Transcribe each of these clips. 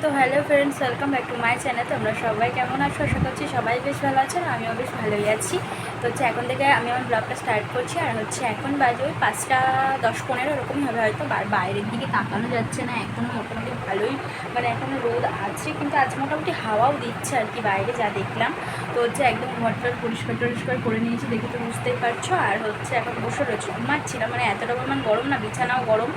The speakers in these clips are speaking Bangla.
তো hello friends, welcome back to my channel. তোমরা সবাই কেমন আছো? আশা করছি সবাই বেশ ভালো আছেন, আমিও বেশ ভালোই আছি। তো এখন থেকে আমি আমার ব্লগটা স্টার্ট করছি। আর এখন বাজে ওই 5:10-15 এরকমই হবে হয়তো। বাইরের দিকে তাকানো যাচ্ছে না, এখনও মোটামুটি ভালোই এখনও রোদ আছে, কিন্তু আজ মোটামুটি হাওয়াও দিচ্ছে আর কি বাইরে যা দেখলাম। তো একদম ঘরটার পরিষ্কার করে নিয়েছি, দেখে তো বুঝতেই পারছো। আর এখন বসে রয়েছে, ঘুমাচ্ছিলাম, এতটা পরিমাণ গরম না, বিছানাও গরম,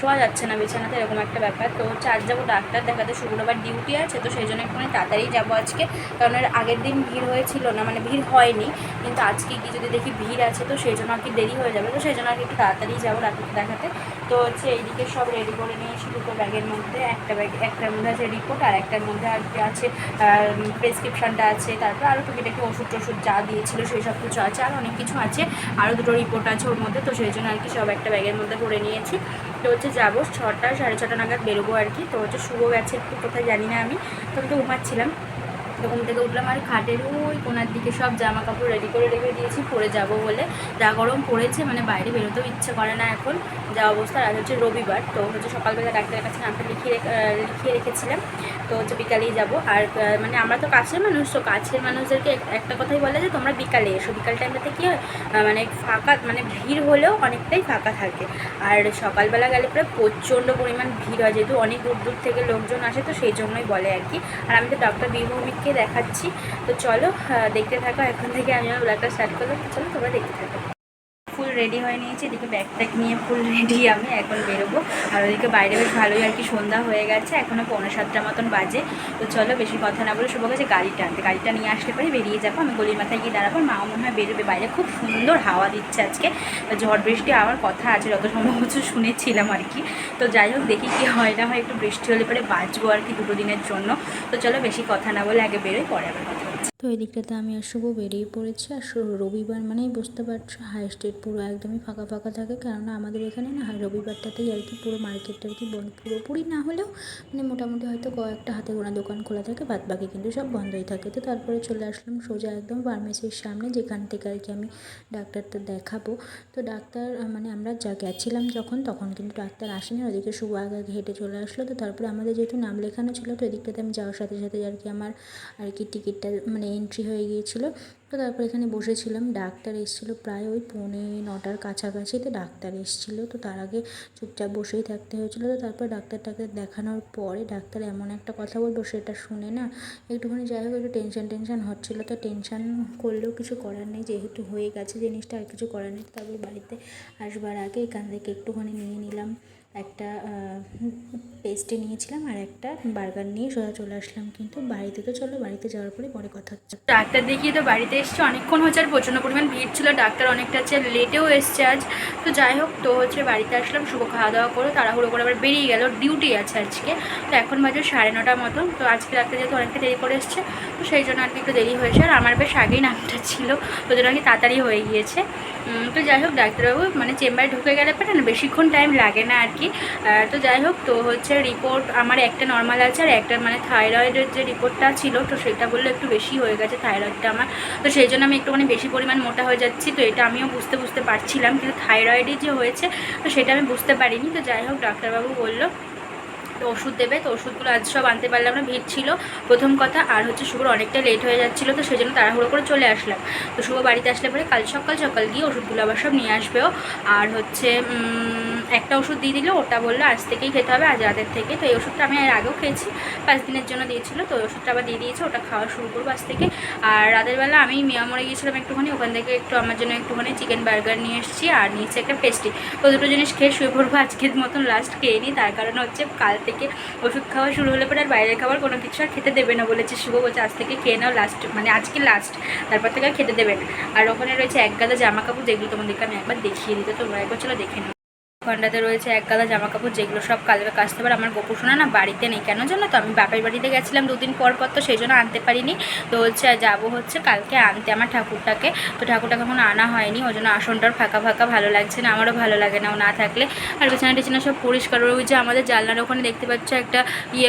শোয়া যাচ্ছে না বিছানাতে, এরকম একটা ব্যাপার। তো আজ যাবো ডাক্তার দেখাতে, শুক্রবার ডিউটি আছে, তো সেই জন্য একটুখানি তাড়াতাড়ি যাবো আজকে, কারণ এর আগের দিন ভিড় হয়েছিল না, ভিড় হয়নি, কিন্তু আজকে কি যদি দেখি ভিড় আছে, তো সেই জন্য আর কি দেরি হয়ে যাবে, তো সেই জন্য আর কি একটু তাড়াতাড়ি যাবো ডাক্তার দেখাতে। তো এইদিকে সব রেডি করে নিয়েছি, দুটো ব্যাগের মধ্যে, একটার মধ্যে আছে রিপোর্ট, আর একটার মধ্যে আর কি আছে প্রেসক্রিপশানটা আছে, তারপর আরও টুকিটাকি ওষুধ যা দিয়েছিল সেই সব কিছু আছে, আর অনেক কিছু আছে, আরও দুটো রিপোর্ট আছে ওর মধ্যে, তো সেই জন্য আর কি সব একটা ব্যাগের মধ্যে করে নিয়েছি। তো যাবো 6টা-6:30 নাগাদ বেরোবো আর কি। তো শুভ গেছে একটু কোথায় জানি না, আমি তো ঘুমাচ্ছিলাম, ঘুম থেকে উঠলাম, আর খাটের ওই কোনার দিকে সব জামা কাপড় রেডি করে রেখে দিয়েছি পরে যাব বলে। যা গরম পড়েছে, বাইরে বেরোতেও ইচ্ছে করে না এখন যা অবস্থা। আর রবিবার, তো সকালবেলা ডাক্তারের কাছে নামটা লিখিয়ে রেখেছিলাম, তো বিকালেই যাব। আর আমরা তো কাছের মানুষ, তো কাছের মানুষদেরকে একটা কথাই বলে যে তোমরা বিকালে এসো, বিকাল টাইমটাতে কী হয় ফাঁকা, ভিড় হলেও অনেকটাই ফাঁকা থাকে। আর সকালবেলা গেলে প্রায় প্রচণ্ড পরিমাণ ভিড় হয়, যেহেতু অনেক দূর দূর থেকে লোকজন আসে, তো সেই জন্যই বলে আর কি। আর আমি তো ডক্টর বীরভূমিককে দেখাচ্ছি, তো চলো দেখতে থাকো। এখন থেকে আমি আমার ব্লগটা স্টার্ট করলাম, তো চলো তোমরা দেখতে থাকো। ফুল রেডি হয়ে নিয়েছি, এদিকে ব্যাগ ট্যাগ নিয়ে ফুল রেডি, আমি এখন বেরোবো। আর ওদিকে বাইরে বেশ ভালোই আর কি সন্ধ্যা হয়ে গেছে, এখনও 6:45 মতন বাজে। তো চলো বেশি কথা না বলে শুভ গেছে গাড়িটা আনতে, গাড়িটা নিয়ে আসলে পরে বেরিয়ে যাবো। আমি গলির মাথায় গিয়ে দাঁড়াবো, মাও মনে হয় বেরোবে, বাইরে খুব সুন্দর হাওয়া দিচ্ছে আজকে, ঝড় বৃষ্টি আমার কথা আছে যত সম্ভব শুনেছিলাম আর কি। তো যাই হোক, দেখি কি হয় না হয়, একটু বৃষ্টি হলে পরে বাঁচবো আর কি 2 দিনের জন্য। তো চলো বেশি কথা না বলে আগে বেরোই, পরে আবার কথা হচ্ছে। তো এই দিকটাতে আমি আর শুভ বেরিয়ে পড়েছি। আর রবিবার মানেই বুঝতে পারছো হাই স্ট্রিট পুরো একদমই ফাঁকা ফাঁকা থাকে, কেননা আমাদের এখানে না রবিবারটাতেই আর কি পুরো মার্কেটটা আর কি পুরোপুরি না হলেও মোটামুটি হয়তো কয়েকটা হাতে গোনা দোকান খোলা থাকে, বাদ বাকি কিন্তু সব বন্ধই থাকে। তো তারপরে চলে আসলাম সোজা একদম ফার্মেসির সামনে, যেখান থেকে আর কি আমি ডাক্তারটা দেখাবো। তো ডাক্তার আমরা গেছিলাম তখন কিন্তু ডাক্তার আসেনি, ওদিকে শুভ আগে হেঁটে চলে আসলো। তো তারপরে আমাদের যেহেতু নাম লেখানো ছিল, তো এদিকটাতে আমি যাওয়ার সাথে সাথে আর কি আমার আর কি টিকিটটা এন্ট্রি হয়ে গিয়েছিলো। তো তারপর এখানে বসেছিলাম, ডাক্তার এসেছিলো প্রায় ওই 9:45 কাছাকাছি, তো ডাক্তার এসেছিলো, তো তার আগে চুপচাপ বসেই থাকতে হয়েছিলো। তো তারপর ডাক্তারটাকে দেখানোর পরে ডাক্তার এমন একটা কথা বলবো, সেটা শুনে না একটুখানি যাই হোক একটু টেনশন হচ্ছিলো। তো টেনশন করলেও কিছু করার নেই, যেহেতু হয়ে গেছে জিনিসটা, আর কিছু করার নেই। তারপর বাড়িতে আসবার আগে এখান থেকে একটুখানি নিয়ে নিলাম, একটা পেস্ট্রি নিয়েছিলাম আর একটা বার্গার নিয়ে সোজা চলে আসলাম কিন্তু বাড়িতে। তো চলো বাড়িতে যাওয়ার পরে কথা হচ্ছে। ডাক্তার দেখিয়ে তো বাড়িতে এসছে, অনেকক্ষণ হচ্ছে, আর প্রচণ্ড পরিমাণ ভিড় ছিল, ডাক্তার অনেকটা লেটেও এসছে আজ। তো যাই হোক, তো বাড়িতে আসলাম, শুভ খাওয়া দাওয়া করে তাড়াহুড়ো করে আবার বেরিয়ে গেল, ডিউটি আছে আজকে। তো এখন বাজে 9:30 মতন। তো আজকে ডাক্তার যেহেতু অনেকটা দেরি করে এসছে, তো সেই জন্য আর কি একটু দেরি হয়েছে। আর আমার বেশ আগেই নামটা ছিল, তো জন্য আর কি তাড়াতাড়ি হয়ে গিয়েছে। তো যাই হোক, ডাক্তারবাবু চেম্বারে ঢুকে গেলে পরে না বেশিক্ষণ টাইম লাগে না আর কি। তো যাই হোক, তো রিপোর্ট আমার একটা নর্মাল আছে, আর একটা থাইরয়েডের যে রিপোর্টটা ছিল, তো সেটা বললে একটু বেশি হয়ে গেছে থাইরয়েডটা আমার, তো সেই জন্য আমি একটুখানি বেশি পরিমাণ মোটা হয়ে যাচ্ছি। তো এটা আমিও বুঝতে পারছিলাম, কিন্তু থাইরয়েডই যে হয়েছে তো সেটা আমি বুঝতে পারিনি। তো যাই হোক, ডাক্তারবাবু বললো তো ওষুধ দেবে, তো ওষুধগুলো আজ সব আনতে পারলাম না, ভিড় ছিল প্রথম কথা, আর শুভর অনেকটা লেট হয়ে যাচ্ছিলো, তো সেই জন্য তাড়াহুড়ো করে চলে আসলাম। তো শুভ বাড়িতে আসলে পরে কাল সকাল গিয়ে ওষুধগুলো আবার সব নিয়ে আসবেও। আর একটা ওষুধ দিয়ে দিল, ওটা বললো আজ থেকেই খেতে হবে, আজ রাতের থেকে। তো এই ওষুধটা আমি এর আগেও খেয়েছি, 5 দিনের জন্য দিয়েছিল, তো ওই ওষুধটা আবার দিয়ে দিয়েছে, ওটা খাওয়া শুরু করবো আজ থেকে। আর রাতের বেলা আমি মিয়ামরে গিয়েছিলাম একটুখানি, ওখান থেকে একটু আমার জন্য একটুখানি চিকেন বার্গার নিয়ে এসেছি, আর নিয়েছি একটা পেস্ট্রি। তো দুটো জিনিস খেয়ে শুয়ে পড়বো আজকের মতন, লাস্ট খেয়ে নিই। তার কারণ কাল থেকে ওষুধ খাওয়া শুরু হলে পরে আর বাইরের খাবার কোনো কিছু আর খেতে দেবে না বলেছে শুভ, বলছে আজ থেকে খেয়ে নাও, লাস্ট আজকে লাস্ট, তারপর থেকে আর খেতে দেবে না। আর ওখানে রয়েছে এক গাদা জামা কাপড়, যেগুলো তোমাদেরকে আমি একবার দেখিয়ে দিতে, তোমরা একবার চলো দেখে নাও। ওখানটাতে রয়েছে এক গাদা জামা কাপড়, যেগুলো সব কালকে কাচতে পারে। আমার গোপু সোনা না বাড়িতে নেই, কেন জানো তো, আমি বাপের বাড়িতে গেছিলাম 2 দিন পর, তো সেই জন্য আনতে পারিনি। তো যাবো কালকে আনতে আমার ঠাকুরটাকে, তো ঠাকুরটাকে এখন আনা হয়নি, ওই জন্য আসনটার ফাঁকা ভালো লাগছে না, আমারও ভালো লাগে না ও না থাকলে। আর বিছানা টিছানা সব পরিষ্কার, ওই যে আমাদের জানলার ওখানে দেখতে পাচ্ছ একটা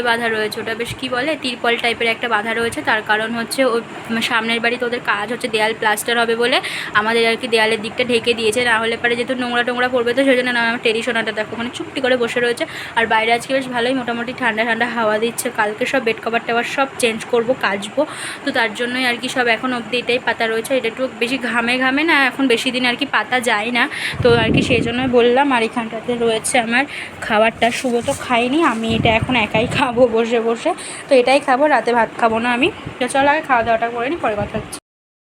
বাঁধা রয়েছে, ওটা বেশ কী বলে তিরপল টাইপের একটা বাঁধা রয়েছে। তার কারণ ওই সামনের বাড়িতে ওদের কাজ হচ্ছে, দেয়াল প্লাস্টার হবে বলে আমাদের আর কি দেয়ালের দিকটা ঢেকে দিয়েছে, না হলে পরে যেহেতু নোংরা পড়বে, তো সেই জন্য টেরিশোনাটা দেখো মানে চুপটি করে বসে রয়েছে। আর বাইরে আজকে বেশ ভালোই মোটামুটি ঠান্ডা ঠান্ডা হাওয়া দিচ্ছে। কালকে সব বেড কভার টাভার সব চেঞ্জ করব, কাচবো। তো তার জন্যই আর কি সব এখন অবধি এটাই পাতা রয়েছে। এটা একটু বেশি ঘামে ঘামে না, এখন বেশি দিন আর কি পাতা যায় না, তো আর কি সেই জন্যই বললাম। আর এখানটাতে রয়েছে আমার খাবারটা, শুভ তো খাইনি, আমি এটা এখন একাই খাবো বসে বসে। তো এটাই খাবো, রাতে ভাত খাবো না আমি। তো চলো আগে খাওয়া দাওয়াটা করে নিই, পরে কথা হচ্ছে।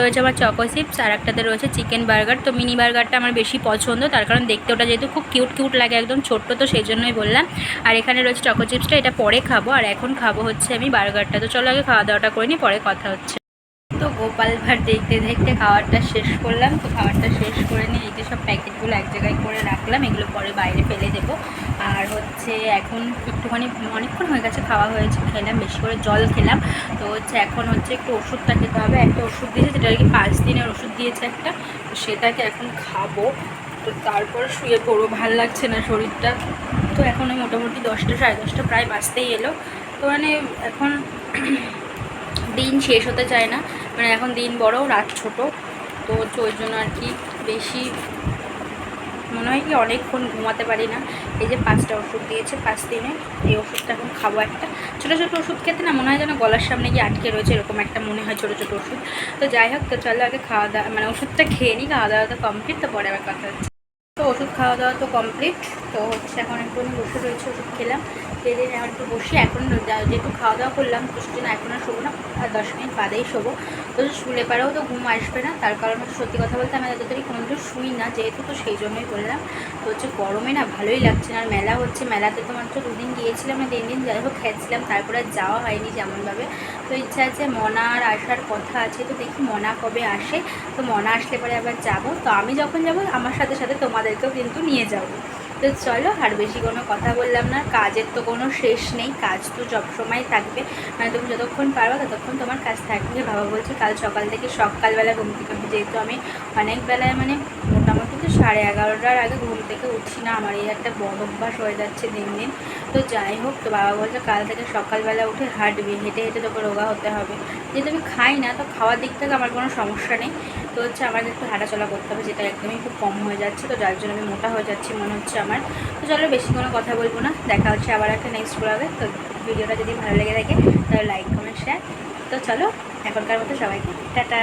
রয়েছে আমার চকো চিপস, আর একটাতে রয়েছে চিকেন বার্গার। তো মিনি বার্গারটা আমার বেশি পছন্দ, তার কারণ দেখতে ওটা যেহেতু খুব কিউট কিউট লাগে, একদম ছোট্ট, তো সেই জন্যই বললাম। আর এখানে রয়েছে চকো চিপসটা, এটা পরে খাবো। আর এখন খাবো হচ্ছে আমি বার্গারটা। তো চলো আগে খাওয়া দাওয়াটা করে নিই, পরে কথা হচ্ছে। তো গোপাল ভাঁড় দেখতে দেখতে খাবারটা শেষ করলাম। তো খাবারটা শেষ করে নিয়ে এই যে সব প্যাকেটগুলো এক জায়গায় করে রাখলাম, এগুলো পরে বাইরে ফেলে দেবো। আর হচ্ছে এখন একটুখানি অনেকক্ষণ হয়ে গেছে খাওয়া হয়েছে, খেলাম বেশি করে জল খেলাম। তো হচ্ছে এখন হচ্ছে একটু ওষুধটা খেতে হবে। একটা ওষুধ দিয়েছে যেটা আর কি 5 দিনের ওষুধ দিয়েছে একটা, তো সেটাকে এখন খাবো। তো তারপর শুয়ে পড়বো, ভালো লাগছে না শরীরটা। তো এখন ওই মোটামুটি 10টা সাড়ে 10টা প্রায় বাজতেই এলো। তো মানে এখন দিন শেষ হতে চায় না, মানে এখন দিন বড় রাত ছোট, তো হচ্ছে ওই জন্য আর কি বেশি মনে হয় কি অনেকক্ষণ ঘুমাতে পারি না। এই যে 5টা ওষুধ দিয়েছে 5 দিনে, এই ওষুধটা এখন খাবো। একটা ছোটো ছোটো ওষুধ খেতে না মনে হয় যেন গলার সামনে গিয়ে আটকে রয়েছে, এরকম একটা মনে হয় ছোটো ছোটো ওষুধ। তো যাই হোক, তো চলো আগে খাওয়া দাওয়া মানে ওষুধটা খেয়ে নিই, খাওয়া দাওয়া তো কমপ্লিট, তো পরে আবার কথা হচ্ছে। তো ওষুধ খাওয়া দাওয়া তো কমপ্লিট, তো হচ্ছে এখন একটু আমি বসে রয়েছি, ওষুধ খেলাম, খেয়ে দিয়ে এখন একটু বসি। এখন যেহেতু খাওয়া দাওয়া করলাম তো সেজন্য এখন আর শোবো না, আর 10 মিনিট বাদেই শোবো। তো শুলে পারেও তো ঘুম আসবে না, তার কারণ হচ্ছে সত্যি কথা বলতে আমি তাড়াতাড়ি কোনো কিছু শুই না যেহেতু, তো সেই জন্যই বললাম। তো হচ্ছে গরমে না ভালোই লাগছে না। আর মেলা হচ্ছে, মেলাতে তো মাত্র 2 দিন গিয়েছিলাম, 3 দিন যাই হোক খেয়েছিলাম, তারপরে আর যাওয়া হয়নি যেমনভাবে। তো ইচ্ছা আছে, মনার আসার কথা আছে, তো দেখি মনা কবে আসে। তো মনা আসলে পরে আবার যাব। তো আমি যখন যাব আমার সাথে সাথে তোমাদেরকেও কিন্তু নিয়ে যাব। তো চলো আর বেশি কোনো কথা বললাম না, কাজের তো কোনো শেষ নেই, কাজ তো সবসময় থাকবে, মানে তুমি যতক্ষণ পারো ততক্ষণ তোমার কাজ থাকবে। বাবা বলছে কাল সকাল থেকে সকালবেলা ঘুম থেকে উঠবে, যেহেতু আমি অনেক বেলায় মানে মোটামুটি তো 11:30টার আগে ঘুম থেকে উঠছি না, আমার এই একটা বদ অভ্যাস হয়ে যাচ্ছে দিন দিন। তো যাই হোক, তো বাবা বলছে কাল থেকে সকালবেলা উঠে হাঁটবি, হেঁটে হেঁটে তোকে রোগা হতে হবে। যেহেতু আমি খাই না, তো খাওয়ার দিক থেকে আমার কোনো সমস্যা নেই। তো হচ্ছে আমাকে একটু হাঁটাচলা করতে হবে, যেটা একদমই খুব কম হয়ে যাচ্ছে, তো যার জন্য আমি মোটা হয়ে যাচ্ছি মনে হচ্ছে আমার। তো চলো বেশি কোনো কথা বলবো না, দেখা হচ্ছে আবার একটা নেক্সট ব্লগে। তো ভিডিওটা যদি ভালো লেগে থাকে তাহলে লাইক কমেন্ট শেয়ার। তো চলো এখনকার মতো সবাইকে টাটা।